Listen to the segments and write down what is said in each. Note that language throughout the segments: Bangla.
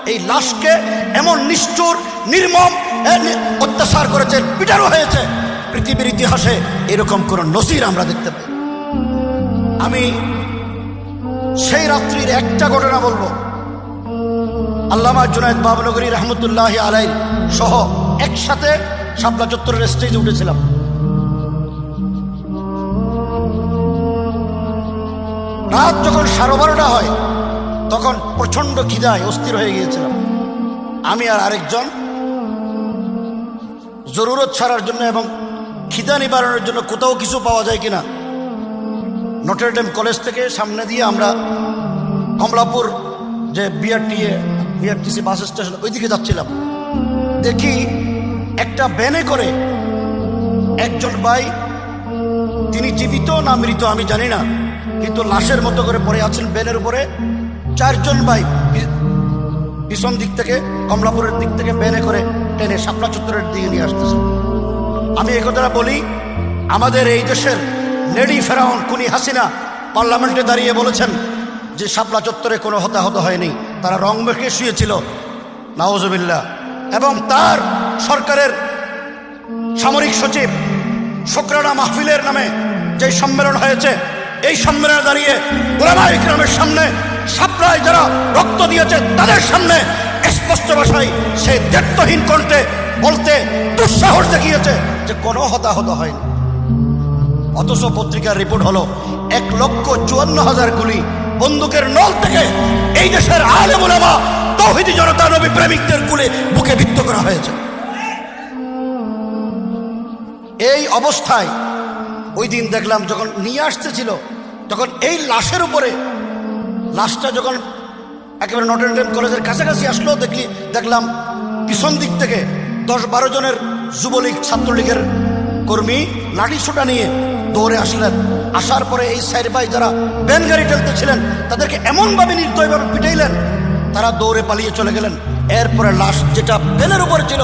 এই লাশকে এমন নিষ্ঠুর নির্মম অত্যাচার করেছে, পিটানো হয়েছে, পৃথিবীর ইতিহাসে এরকম কোন নজির আমরা দেখতে পাই। আমি সেই রাত্রির একটা ঘটনা বলবো। আল্লামা জুনায়েদ বাবনগরী রহমতুল্লাহ আলাইহি সহ একসাথে শাপলা চত্বরের স্টেজে উঠেছিলাম। রাত যখন 12:30 হয় তখন প্রচন্ড খিদায় অস্থির হয়ে গিয়েছিলাম। আমি আর আরেকজন জরুরত ছাড়ার জন্য এবং খিদা নিবারণের জন্য কোথাও কিছু পাওয়া যায় কিনা নটর ডেম কলেজ থেকে সামনে দিয়ে আমরা কমলাপুর যে বিআরটিসি বাস স্টেশন ওইদিকে যাচ্ছিলাম। দেখি একটা ভ্যানে করে একজন ভাই, তিনি জীবিত না মৃত আমি জানি না, কিন্তু লাশের মতো করে পড়ে আছেন ভ্যানের উপরে। 4 জন ভাই পিছন দিক থেকে কমলাপুরের দিক থেকে ভ্যানে করে টেনে শাপলা চত্বরের দিকে নিয়ে আসতেছে। আমি এই কথাটা বলি, আমাদের এই দেশের লেডি ফেরাউন খুনি হাসিনা পার্লামেন্টে দাঁড়িয়ে বলেছেন যে শাপলা চত্বরে কোনো হতাহত হয়নি, তারা রং মেখে শুয়েছিল, নাউজুবিল্লাহ। এবং তার সরকারের সামরিক সচিব শুকরানা মাহফিলের নামে যে সম্মেলন হয়েছে, এই সম্মেলনে দাঁড়িয়ে উলামায়ে ইকরামের সামনে শাপলায় যারা রক্ত দিয়েছে তাদের সামনে স্পষ্ট ভাষায় সে দায়িত্বহীন কণ্ঠে বলতে দুঃসাহস দেখিয়েছে যে কোনো হতাহত হয়নি। অথচ পত্রিকার রিপোর্ট হলো 1,54,000 গুলি বন্দুকের নল থেকে এই দেশের আলেম উলামা তাওহীদি জনতা নবী প্রেমিকদের গুলি বুকে বিদ্ধ করা হয়েছে। এই অবস্থায় ওই দিন দেখলাম যখন নিয়ে আসতেছিল, তখন এই লাশের উপরে, লাশটা যখন একেবারে নটর ডেম কলেজের কাছাকাছি আসলো, দেখলাম পিছন দিক থেকে 10-12 জনের যুবলীগ ছাত্রলীগের কর্মী লাঠি ছোটা নিয়ে দৌড়ে আসলেন। আসার পরে এই সাইড ভাই যারা ভ্যান গাড়ি ঠেলতেছিলেন তাদেরকে এমনভাবে নির্দয়ভাবে পিটাইলেন, তারা দৌড়ে পালিয়ে চলে গেলেন। এরপরে লাশ যেটা ভ্যানের উপরে ছিল,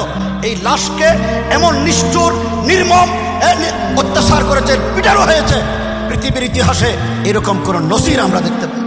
এই লাশকে এমন নিষ্ঠুর নির্মম অত্যাচার করেছে, পিটানো হয়েছে, পৃথিবীর ইতিহাসে এরকম কোন নজির আমরা দেখতে পাই।